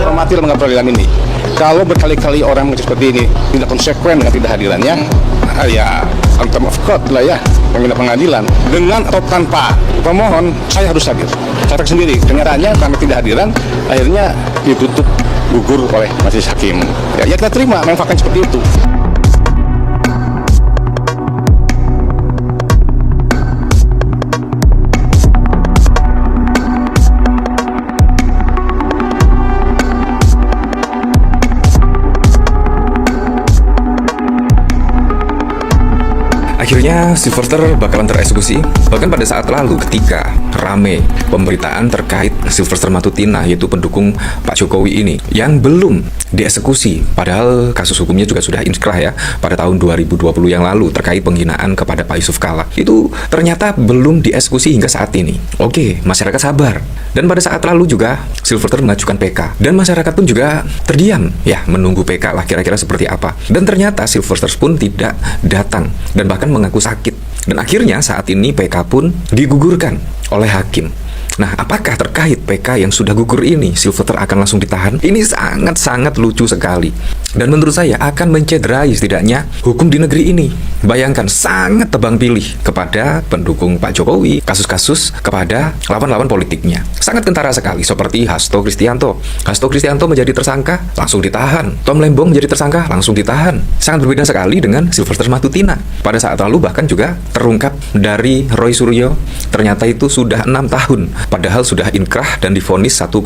hormati lembaga peradilan ini. Kalau berkali-kali orang mengucap seperti ini tidak konsekuen dengan tidak hadirannya, ya contempt of court lah ya, pembina pengadilan. Dengan atau tanpa pemohon, saya harus hadir. Saya sendiri, kenyataannya kami tidak hadiran, akhirnya ditutup gugur oleh majelis hakim. Ya kita terima, memang faktanya seperti itu. Akhirnya Sylvester bakalan tereksekusi. Bahkan pada saat lalu ketika rame pemberitaan terkait Sylvester Matutina, yaitu pendukung Pak Jokowi ini yang belum dieksekusi, padahal kasus hukumnya juga sudah inkrah ya pada tahun 2020 yang lalu terkait penghinaan kepada Pak Yusuf Kalla. Itu ternyata belum dieksekusi hingga saat ini. Oke, masyarakat sabar. Dan pada saat lalu juga Sylvester mengajukan PK dan masyarakat pun juga terdiam ya menunggu PK lah kira-kira seperti apa. Dan ternyata Sylvester pun tidak datang dan bahkan mengaku sakit. Dan akhirnya saat ini PK pun digugurkan oleh hakim. Nah, apakah terkait PK yang sudah gugur ini Sylvester akan langsung ditahan? Ini sangat-sangat lucu sekali. Dan menurut saya akan mencederai setidaknya hukum di negeri ini. Bayangkan, sangat tebang pilih kepada pendukung Pak Jokowi, kasus-kasus kepada lawan-lawan politiknya. Sangat kentara sekali, seperti Hasto Kristianto. Hasto Kristianto menjadi tersangka, langsung ditahan. Tom Lembong menjadi tersangka, langsung ditahan. Sangat berbeda sekali dengan Sylvester Matutina. Pada saat lalu bahkan juga terungkap dari Roy Suryo, ternyata itu sudah 6 tahun. Padahal sudah inkrah dan divonis 1,5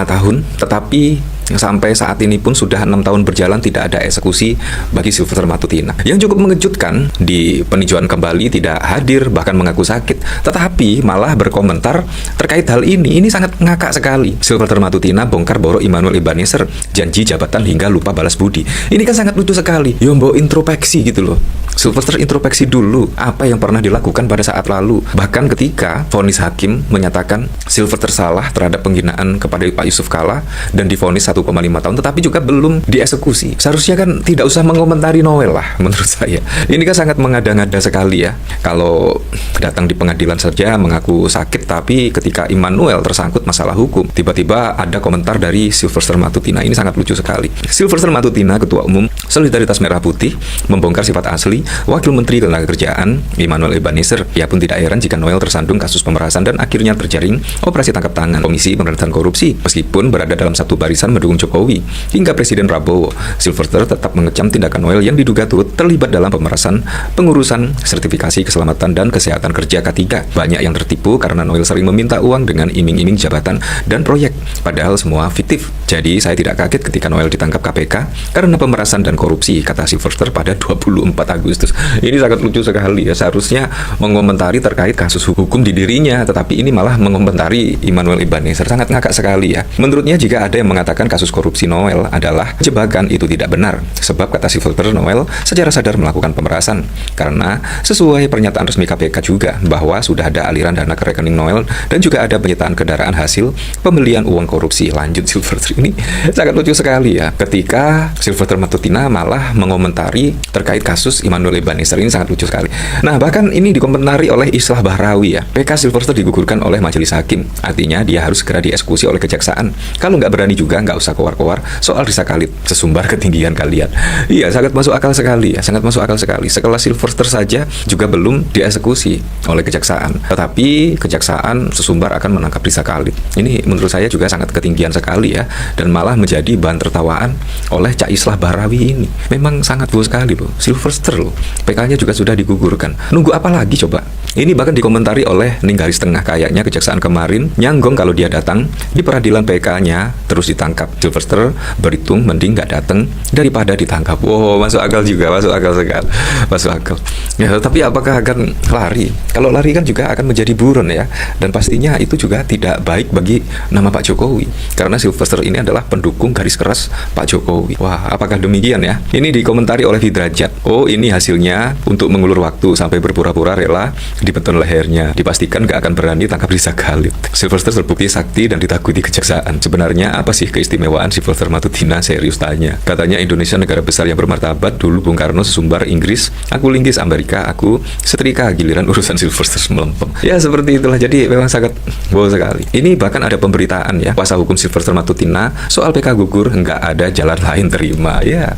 tahun, tetapi sampai saat ini pun sudah 6 tahun berjalan tidak ada eksekusi bagi Sylvester Matutina. Yang cukup mengejutkan, di peninjauan kembali tidak hadir, bahkan mengaku sakit, tetapi malah berkomentar terkait hal ini. Ini sangat ngakak sekali. Sylvester Matutina bongkar borok Immanuel Ebenezer, janji jabatan hingga lupa balas budi. Ini kan sangat lucu sekali. Yombo introspeksi gitu loh. Sylvester introspeksi dulu apa yang pernah dilakukan pada saat lalu. Bahkan ketika vonis hakim menyatakan Sylvester salah terhadap penghinaan kepada Pak Yusuf Kalla dan divonis 1,5 tahun, tetapi juga belum dieksekusi. Seharusnya kan tidak usah mengomentari Noel lah, menurut saya. Ini kan sangat mengada-ngada sekali ya. Kalau datang di pengadilan saja mengaku sakit, tapi ketika Immanuel tersangkut masalah hukum, tiba-tiba ada komentar dari Sylvester Matutina. Ini sangat lucu sekali. Sylvester Matutina, Ketua Umum Solidaritas Merah Putih, membongkar sifat asli Wakil Menteri Ketenagakerjaan Immanuel Ebenezer. Ia pun tidak heran jika Noel tersandung kasus pemerasan dan akhirnya terjaring operasi tangkap tangan Komisi Pemberantasan Korupsi. Meskipun berada dalam satu barisan mendukung Jokowi hingga Presiden Prabowo, Sylvester tetap mengecam tindakan Noel yang diduga turut terlibat dalam pemerasan pengurusan sertifikasi keselamatan dan kesehatan kerja K3. Banyak yang tertipu karena Noel sering meminta uang dengan iming-iming jabatan dan proyek, padahal semua fiktif. Jadi saya tidak kaget ketika Noel ditangkap KPK karena pemerasan dan korupsi, kata Sylvester pada 24 Agustus. Ini sangat lucu sekali ya. Seharusnya mengomentari terkait kasus hukum di dirinya, tetapi ini malah mengomentari Immanuel Ebenezer. Sangat ngakak sekali ya. Menurutnya jika ada yang mengatakan kasus korupsi Noel adalah jebakan, itu tidak benar. Sebab kata Sylvester, Noel secara sadar melakukan pemerasan. Karena sesuai pernyataan resmi KPK juga bahwa sudah ada aliran dana ke rekening Noel dan juga ada penyitaan kendaraan hasil pembelian uang korupsi. Lanjut Sylvester, ini sangat lucu sekali ya. Ketika Sylvester Matutina malah mengomentari terkait kasus Immanuel Ebenezer, ini sangat lucu sekali. Nah, bahkan ini dikomentari oleh Islah Bahrawi ya. PK Sylvester digugurkan oleh majelis hakim. Artinya dia harus segera dieksekusi oleh kejaksaan. Kalau nggak berani juga nggak usah keluar-keluar soal Risa Khalid, sesumbar ketinggian kalian. Iya, sangat masuk akal sekali ya. Sangat masuk akal sekali. Sekelas Sylvester saja juga belum dieksekusi oleh kejaksaan. Tetapi kejaksaan sesumbar akan menangkap Risa Khalid. Ini menurut saya juga sangat ketinggian sekali ya. Dan malah menjadi bahan tertawaan oleh Cak Islah Bahrawi ini. Memang sangat bos sekali loh. Sylvester loh. PK-nya juga sudah digugurkan. Nunggu apa lagi coba? Ini bahkan dikomentari oleh Ninggaris Tengah, kayaknya kejaksaan kemarin nyanggong kalau dia datang di peradilan PK-nya terus ditangkap. Sylvester berhitung mending nggak datang daripada ditangkap. Wow, masuk akal juga, masuk akal sekali, masuk akal. Ya, tapi apakah akan lari? Kalau lari kan juga akan menjadi buron ya, dan pastinya itu juga tidak baik bagi nama Pak Jokowi. Karena Sylvester ini adalah pendukung garis keras Pak Jokowi. Wah, apakah demikian ya? Ini dikomentari oleh Fidrajat. Oh, ini hasilnya untuk mengulur waktu sampai berpura-pura rela dibeton lehernya. Dipastikan gak akan berani tangkap Risa Khalid. Sylvester terbukti sakti dan ditakuti kejaksaan. Sebenarnya apa sih keistimewaan keistimewaan Silverster Matutina, serius tanya. Katanya Indonesia negara besar yang bermartabat, dulu Bung Karno sesumbar Inggris, aku linggis Amerika, aku setrika, giliran urusan Silverster melempem. Ya seperti itulah, jadi memang sangat wow sekali. Ini bahkan ada pemberitaan ya, kuasa hukum Silverster Matutina soal PK gugur, nggak ada jalan lain terima. Ya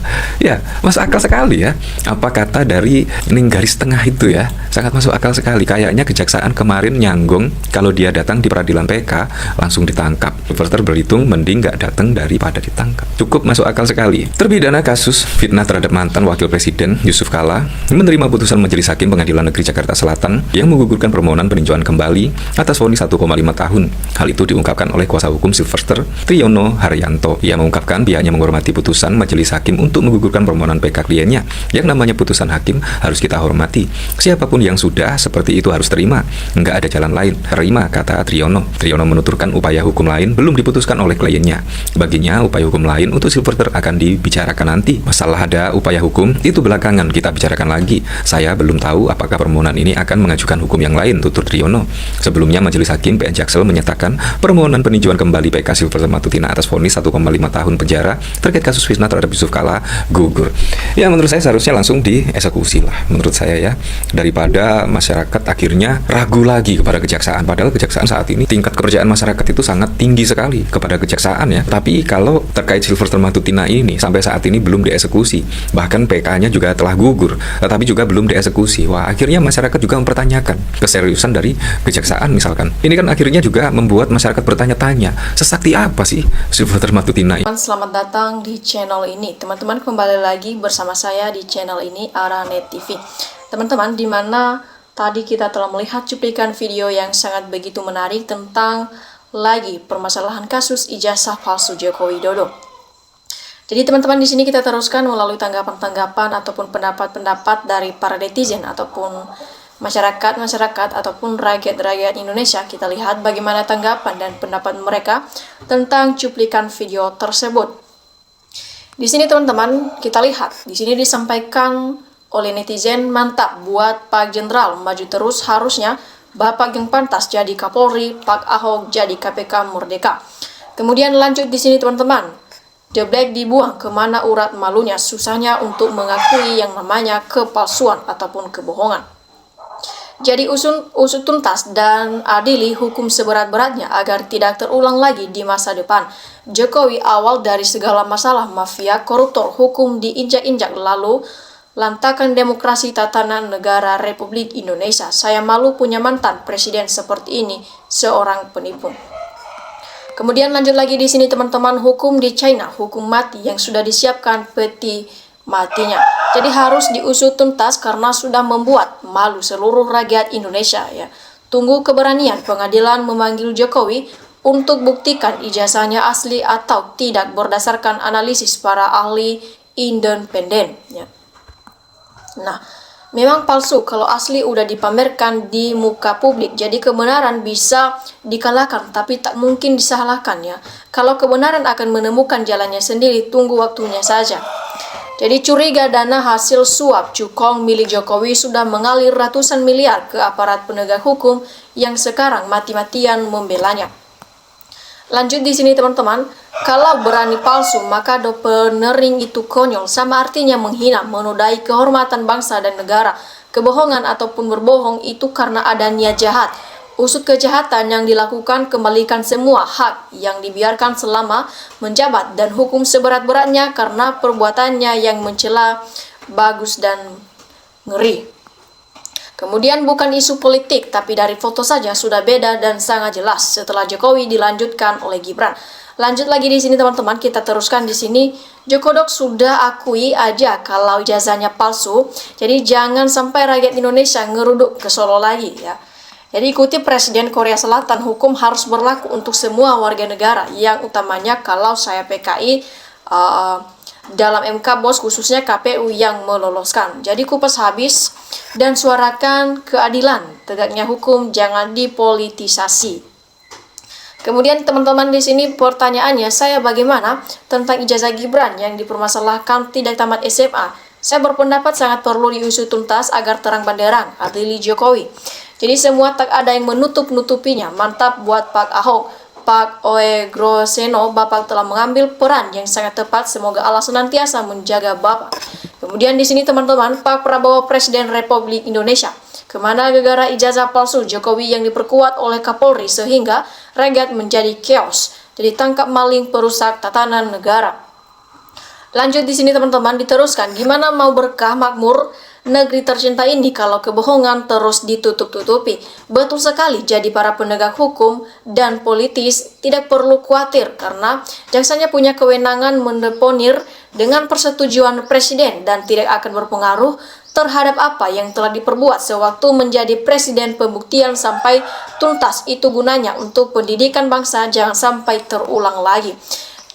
masuk akal sekali ya. Apa kata dari Ning garis tengah itu ya, sangat masuk akal sekali. Kayaknya kejaksaan kemarin nyanggong kalau dia datang di peradilan PK langsung ditangkap. Silverster berhitung mending nggak datang daripada ditangkap. Cukup masuk akal sekali. Terpidana kasus fitnah terhadap mantan wakil presiden Yusuf Kala menerima putusan Majelis Hakim Pengadilan Negeri Jakarta Selatan yang menggugurkan permohonan peninjauan kembali atas vonis 1,5 tahun. Hal itu diungkapkan oleh kuasa hukum Silverster, Triyono Haryanto. Ia mengungkapkan pihaknya menghormati putusan Majelis Hakim untuk menggugurkan permohonan PK kliennya. Yang namanya putusan hakim harus kita hormati. Siapapun yang sudah seperti itu harus terima. Nggak ada jalan lain. Terima, kata Triyono. Triyono menuturkan upaya hukum lain belum diputuskan oleh kliennya. Baginya, upaya hukum lain untuk Silverster akan dibicarakan nanti. Masalah ada upaya hukum, itu belakangan kita bicarakan lagi. Saya belum tahu apakah permohonan ini akan mengajukan hukum yang lain, tutur Triyono. Sebelumnya, Majelis Hakim PN Jaksel menyatakan permohonan peninjauan kembali PK Silverster Matutina atas vonis 1,5 tahun penjara terkait kasus fitnah terhadap Yusuf Kala gugur. Ya, menurut saya seharusnya langsung dieksekusi lah, menurut saya ya, daripada masyarakat akhirnya ragu lagi kepada kejaksaan. Padahal kejaksaan saat ini tingkat kepercayaan masyarakat itu sangat tinggi sekali kepada kejaksaan ya. Tapi kalau terkait Silverster Matutina ini sampai saat ini belum dieksekusi, bahkan PK-nya juga telah gugur, tetapi juga belum dieksekusi. Wah, akhirnya masyarakat juga mempertanyakan keseriusan dari kejaksaan misalkan. Ini kan akhirnya juga membuat masyarakat bertanya-tanya, sesakti apa sih Silverster Matutina ini? Selamat datang di channel ini. Teman-teman, kembali lagi bersama saya di channel ini, Aranet TV. Teman-teman, di mana tadi kita telah melihat cuplikan video yang sangat begitu menarik tentang lagi permasalahan kasus ijazah palsu Joko Widodo. Jadi teman-teman, di sini kita teruskan melalui tanggapan-tanggapan ataupun pendapat-pendapat dari para netizen ataupun masyarakat ataupun rakyat-rakyat Indonesia. Kita lihat bagaimana tanggapan dan pendapat mereka tentang cuplikan video tersebut. Di sini teman-teman, kita lihat di sini disampaikan oleh netizen, mantap buat Pak Jenderal, maju terus, harusnya Bapak yang pantas jadi Kapolri, Pak Ahok jadi KPK merdeka. Kemudian lanjut di sini teman-teman, The Black dibuang, kemana urat malunya, susahnya untuk mengakui yang namanya kepalsuan ataupun kebohongan. Jadi usut tuntas dan adili hukum seberat-beratnya agar tidak terulang lagi di masa depan. Jokowi awal dari segala masalah mafia koruptor, hukum diinjak-injak, lalu lantakan demokrasi tatanan negara Republik Indonesia. Saya malu punya mantan presiden seperti ini, seorang penipu. Kemudian lanjut lagi di sini teman-teman, hukum di China, hukum mati yang sudah disiapkan peti matinya. Jadi harus diusut tuntas karena sudah membuat malu seluruh rakyat Indonesia ya. Tunggu keberanian pengadilan memanggil Jokowi untuk buktikan ijazahnya asli atau tidak berdasarkan analisis para ahli independen ya. Nah, memang palsu kalau asli udah dipamerkan di muka publik. Jadi kebenaran bisa dikalahkan tapi tak mungkin disalahkan ya. Kalau kebenaran akan menemukan jalannya sendiri, tunggu waktunya saja. Jadi curiga dana hasil suap cukong milik Jokowi sudah mengalir ratusan miliar ke aparat penegak hukum yang sekarang mati-matian membelanya. Lanjut di sini teman-teman, kalau berani palsu maka dopenering itu konyol, sama artinya menghina, menodai kehormatan bangsa dan negara. Kebohongan ataupun berbohong itu karena ada niat jahat. Usut kejahatan yang dilakukan, kembalikan semua hak yang dibiarkan selama menjabat dan hukum seberat-beratnya karena perbuatannya yang mencela, bagus dan ngeri. Kemudian bukan isu politik, tapi dari foto saja sudah beda dan sangat jelas setelah Jokowi dilanjutkan oleh Gibran. Lanjut lagi di sini teman-teman, kita teruskan di sini. Jokodok sudah akui aja kalau ijazahnya palsu. Jadi jangan sampai rakyat Indonesia ngeruduk ke Solo lagi ya. Jadi ikuti Presiden Korea Selatan, hukum harus berlaku untuk semua warga negara, yang utamanya kalau saya PKI dalam MK bos, khususnya KPU yang meloloskan. Jadi kupas habis dan suarakan keadilan, tegaknya hukum jangan dipolitisasi. Kemudian teman-teman di sini pertanyaannya, saya bagaimana tentang ijazah Gibran yang dipermasalahkan tidak tamat SMA? Saya berpendapat sangat perlu diusut tuntas agar terang benderang, adili Jokowi. Jadi semua tak ada yang menutup-nutupinya. Mantap buat Pak Ahok. Bapak Oe Groseno, Bapak telah mengambil peran yang sangat tepat. Semoga Allah senantiasa menjaga Bapak. Kemudian di sini teman-teman, Pak Prabowo Presiden Republik Indonesia, kemana gara-gara ijazah palsu Jokowi yang diperkuat oleh Kapolri sehingga rakyat menjadi chaos. Jadi tangkap maling perusak tatanan negara. Lanjut di sini teman-teman, diteruskan, gimana mau berkah makmur negeri tercinta ini kalau kebohongan terus ditutup-tutupi. Betul sekali, jadi para penegak hukum dan politis tidak perlu khawatir karena jaksanya punya kewenangan mendeponir dengan persetujuan presiden dan tidak akan berpengaruh terhadap apa yang telah diperbuat sewaktu menjadi presiden. Pembuktian sampai tuntas itu gunanya untuk pendidikan bangsa, jangan sampai terulang lagi.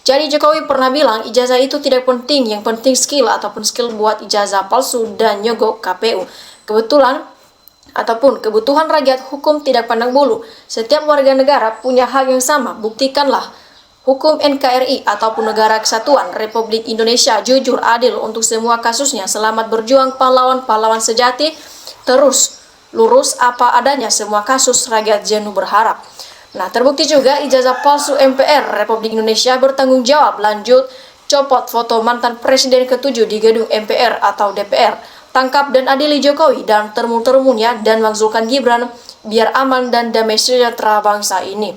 Jadi Jokowi pernah bilang ijazah itu tidak penting, yang penting skill ataupun skill buat ijazah palsu dan nyogok KPU. Kebetulan ataupun kebutuhan rakyat, hukum tidak pandang bulu. Setiap warga negara punya hak yang sama. Buktikanlah hukum NKRI ataupun Negara Kesatuan Republik Indonesia jujur adil untuk semua kasusnya. Selamat berjuang pahlawan-pahlawan sejati. Terus lurus apa adanya semua kasus, rakyat jenuh berharap. Nah, terbukti juga ijazah palsu MPR Republik Indonesia bertanggung jawab. Lanjut, copot foto mantan Presiden ke-7 di gedung MPR atau DPR. Tangkap dan adili Jokowi dan termu-termunya dan makzulkan Gibran biar aman dan damai sejahtera bangsa ini.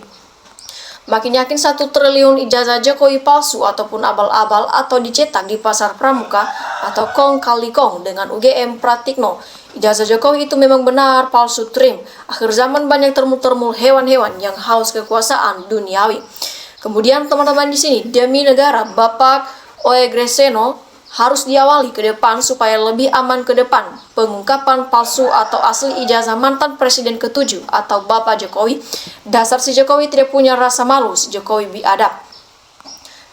Makin yakin 1 triliun ijazah Jokowi palsu ataupun abal-abal atau dicetak di pasar pramuka atau kong kali kong dengan UGM Pratikno. Ijazah Jokowi itu memang benar palsu trim. Akhir zaman banyak termul-termul hewan-hewan yang haus kekuasaan duniawi. Kemudian teman-teman di sini, demi negara, Bapak Oe Groseno harus diawali ke depan supaya lebih aman ke depan. Pengungkapan palsu atau asli ijazah mantan Presiden ke-7 atau Bapak Jokowi. Dasar si Jokowi tidak punya rasa malu, si Jokowi biadab.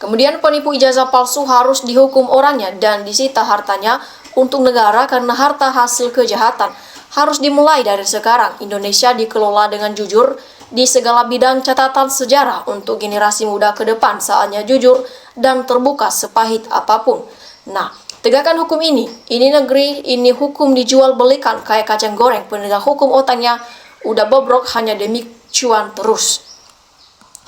Kemudian penipu ijazah palsu harus dihukum orangnya dan disita hartanya untuk negara karena harta hasil kejahatan. Harus dimulai dari sekarang. Indonesia dikelola dengan jujur di segala bidang. Catatan sejarah untuk generasi muda ke depan, saatnya jujur dan terbuka sepahit apapun. Nah, tegakkan hukum ini negeri, ini hukum dijual belikan kayak kacang goreng. Penegak hukum otaknya udah bobrok hanya demi cuan terus.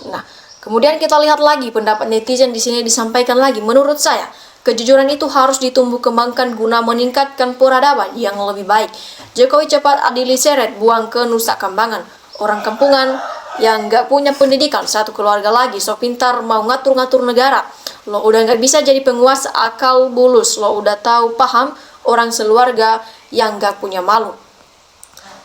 Nah, kemudian kita lihat lagi pendapat netizen di sini disampaikan lagi. Menurut saya, kejujuran itu harus ditumbuh kembangkan guna meningkatkan peradaban yang lebih baik. Jokowi cepat adili seret, buang ke Nusa Kambangan. Orang kampungan yang gak punya pendidikan, satu keluarga lagi, sok pintar mau ngatur-ngatur negara. Lo udah gak bisa jadi penguasa, akal bulus. Lo udah tahu paham orang sekeluarga yang gak punya malu.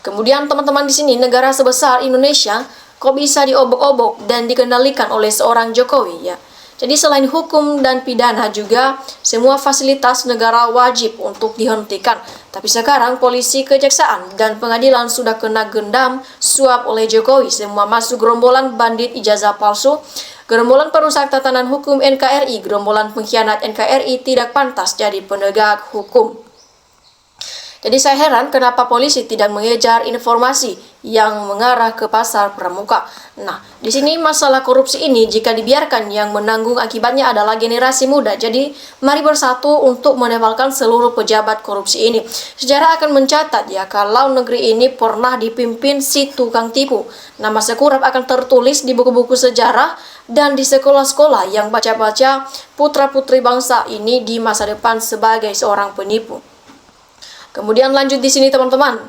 Kemudian teman-teman di sini, negara sebesar Indonesia kok bisa diobok-obok dan dikendalikan oleh seorang Jokowi ya. Jadi selain hukum dan pidana juga semua fasilitas negara wajib untuk dihentikan. Tapi sekarang polisi, kejaksaan, dan pengadilan sudah kena gendam suap oleh Jokowi. Semua masuk gerombolan bandit ijazah palsu, gerombolan perusak tatanan hukum NKRI, gerombolan pengkhianat NKRI tidak pantas jadi penegak hukum. Jadi saya heran kenapa polisi tidak mengejar informasi yang mengarah ke pasar pramuka. Nah, di sini masalah korupsi ini jika dibiarkan yang menanggung akibatnya adalah generasi muda. Jadi, mari bersatu untuk menebalkan seluruh pejabat korupsi ini. Sejarah akan mencatat ya kalau negeri ini pernah dipimpin si tukang tipu. Nama sekurap akan tertulis di buku-buku sejarah dan di sekolah-sekolah yang baca-baca putra-putri bangsa ini di masa depan sebagai seorang penipu. Kemudian lanjut di sini teman-teman,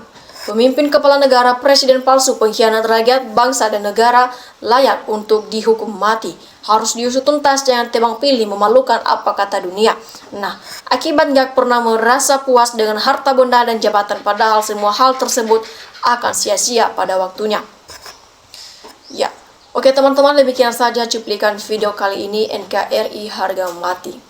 pemimpin kepala negara, presiden palsu, pengkhianat rakyat, bangsa dan negara layak untuk dihukum mati. Harus diusut tuntas, jangan tebang pilih, memalukan apa kata dunia. Nah, akibat gak pernah merasa puas dengan harta benda dan jabatan, padahal semua hal tersebut akan sia-sia pada waktunya. Ya, oke teman-teman, demikian saja cuplikan video kali ini NKRI harga mati.